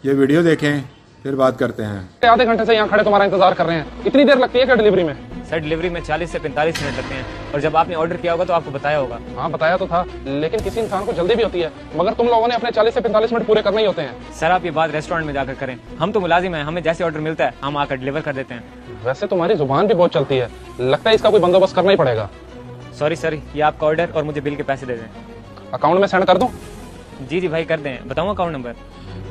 ये वीडियो देखें फिर बात करते हैं। आधे घंटे से यहाँ खड़े तुम्हारा इंतजार कर रहे हैं। इतनी देर लगती है क्या डिलीवरी में? सर डिलीवरी में 40 से 45 मिनट लगते हैं और जब आपने ऑर्डर किया होगा तो आपको बताया होगा। हाँ बताया तो था, लेकिन किसी इंसान को जल्दी भी होती है, मगर तुम लोगों ने अपने 40 से 45 मिनट पूरे करने ही होते हैं। सर आप ये बात रेस्टोरेंट में जाकर करें, हम तो मुलाजिम हैं, हमें जैसे ऑर्डर मिलता है हम आकर डिलीवर कर देते हैं। वैसे तुम्हारी जुबान भी बहुत चलती है, लगता है इसका कोई बंदोबस्त करना ही पड़ेगा। सॉरी सर, ये आपका ऑर्डर और मुझे बिल के पैसे दे दें। अकाउंट में सेंड कर दूं? जी भाई कर दें। बताऊँ अकाउंट नंबर?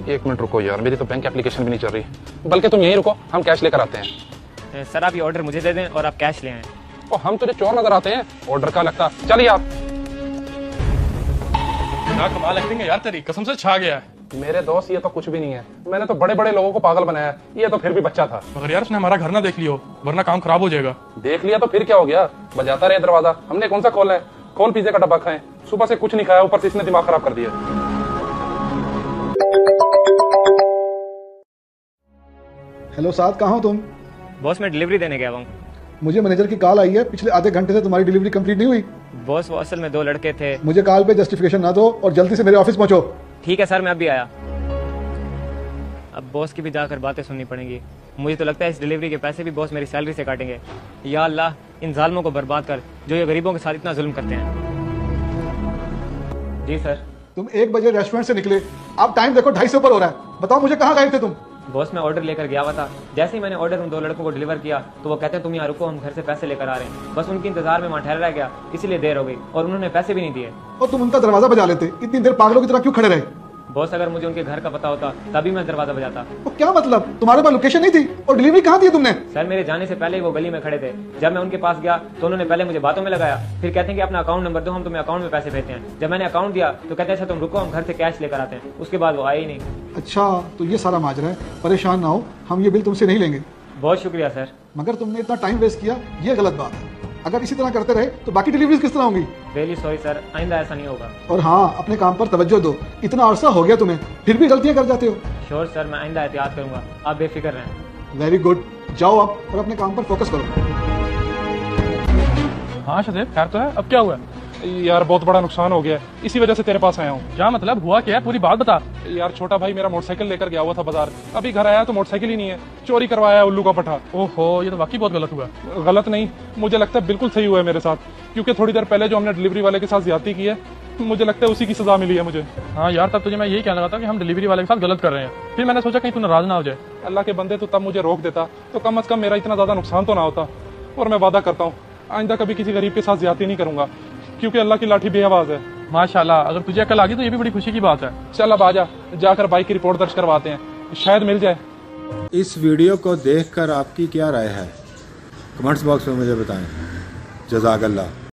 1 मिनट रुको यार, मेरी तो बैंक एप्लीकेशन भी नहीं चल रही, बल्कि तुम यहीं रुको, हम कैश लेकर आते हैं। सर आप ये ऑर्डर मुझे दे दें और आप कैश ले आएं। और हम तुझे चोर नजर आते हैं, ऑर्डर का लगता। चलिए आप। क्या कमाल एक्टिंग है यार तेरी, कसम से छा गया है। मेरे दोस्त ये तो कुछ भी नहीं है, मैंने तो बड़े बड़े लोगों को पागल बनाया, ये तो फिर भी बच्चा था। मगर यार उसने हमारा घर ना देख लियो, वरना काम खराब हो जाएगा। देख लिया तो फिर क्या हो गया, बजाता रहे दरवाजा। हमने कौन सा खोला है? खोल पिज्जे का डब्बा खाएं, सुबह से कुछ नहीं खाया, ऊपर से इसने दिमाग खराब कर दिया। हेलो साद, कहाँ हो तुम? बॉस मैं डिलीवरी देने गया हूँ। मुझे मैनेजर की कॉल आई है, पिछले आधे घंटे से तुम्हारी डिलीवरी कंप्लीट नहीं हुई। बॉस वो असल में 2 लड़के थे। मुझे कॉल पे जस्टिफिकेशन ना दो और जल्दी से मेरे ऑफिस पहुंचो। ठीक है सर, मैं अभी आया। अब बॉस की भी जाकर बातें सुननी पड़ेंगी। मुझे तो लगता है इस डिलीवरी के पैसे भी बॉस मेरी सैलरी से काटेंगे। या अल्लाह, इन जालिमों को बर्बाद कर जो ये गरीबों के साथ इतना जुल्म करते हैं। जी सर। तुम 1 बजे रेस्टोरेंट से निकले, अब टाइम देखो 2:30 ऊपर हो रहा है। बताओ मुझे कहाँ गए थे तुम? बॉस मैं ऑर्डर लेकर गया हुआ था, जैसे ही मैंने ऑर्डर उन 2 लड़कों को डिलीवर किया तो वो कहते हैं तुम यहाँ रुको, हम घर से पैसे लेकर आ रहे हैं। बस उनके इंतजार में वहाँ ठहर रह गया, इसीलिए देर हो गई और उन्होंने पैसे भी नहीं दिए। और तुम उनका दरवाजा बजा लेते, इतनी देर पागलों की तरह क्यों खड़े रहे? बॉस अगर मुझे उनके घर का पता होता तभी मैं दरवाजा बजाता। तो क्या मतलब, तुम्हारे पास लोकेशन नहीं थी और डिलीवरी कहाँ दी तुमने? सर मेरे जाने से पहले ही वो गली में खड़े थे। जब मैं उनके पास गया तो उन्होंने पहले मुझे बातों में लगाया, फिर कहते हैं कि अपना अकाउंट नंबर दो, हम तुम्हें अकाउंट में पैसे भेजते हैं। जब मैंने अकाउंट दिया तो कहते हैं अच्छा तुम रुको, हम घर से कैश लेकर आते हैं। उसके बाद वो आए ही नहीं। अच्छा, तो ये सारा माजरा है। परेशान ना हो, हम ये बिल तुमसे नहीं लेंगे। बहुत शुक्रिया सर। मगर तुमने इतना टाइम वेस्ट किया, ये गलत बात है। अगर इसी तरह करते रहे तो बाकी डिलीवरीज किस तरह होंगी? रियली सॉरी सर, आइंदा ऐसा नहीं होगा। और हाँ, अपने काम पर तवज्जो दो, इतना अरसा हो गया तुम्हें, फिर भी गलतियां कर जाते हो। श्योर सर, मैं आइंदा एहतियात करूंगा, आप बेफिक्र रहें। वेरी गुड, जाओ अब और अपने काम पर फोकस करो। हाँ शदेब, खैर तो है, अब क्या हुआ? यार बहुत बड़ा नुकसान हो गया है, इसी वजह से तेरे पास आया हूँ। क्या मतलब, हुआ क्या है, पूरी बात बता। यार छोटा भाई मेरा मोटरसाइकिल लेकर गया हुआ था बाजार, अभी घर आया तो मोटरसाइकिल ही नहीं है, चोरी करवाया है उल्लू का पठा। ओहो, ये तो वाकई बहुत गलत हुआ। गलत नहीं, मुझे लगता है बिल्कुल सही हुआ है मेरे साथ, क्योंकि थोड़ी देर पहले जो हमने डिलीवरी वाले के साथ ज्यादती की है, मुझे लगता है उसी की सजा मिली है मुझे। हाँ यार, तब तुझे मैं यही कहना था कि हम डिलीवरी वाले के साथ गलत कर रहे हैं, फिर मैंने सोचा कहीं तू नाराज ना हो जाए। अल्लाह के बंदे, तो तब मुझे रोक देता तो कम से कम मेरा इतना ज्यादा नुकसान तो ना होता। और मैं वादा करता हूँ आइंदा कभी किसी गरीब के साथ ज्यादती नहीं करूंगा, क्योंकि अल्लाह की लाठी बेआवाज है। माशाल्लाह, अगर तुझे अकल आ गई तो ये भी बड़ी खुशी की बात है। चल अब आजा, जाकर बाइक की रिपोर्ट दर्ज करवाते हैं, शायद मिल जाए। इस वीडियो को देखकर आपकी क्या राय है? कमेंट्स बॉक्स में मुझे बताएं। जज़ाकल्लाह।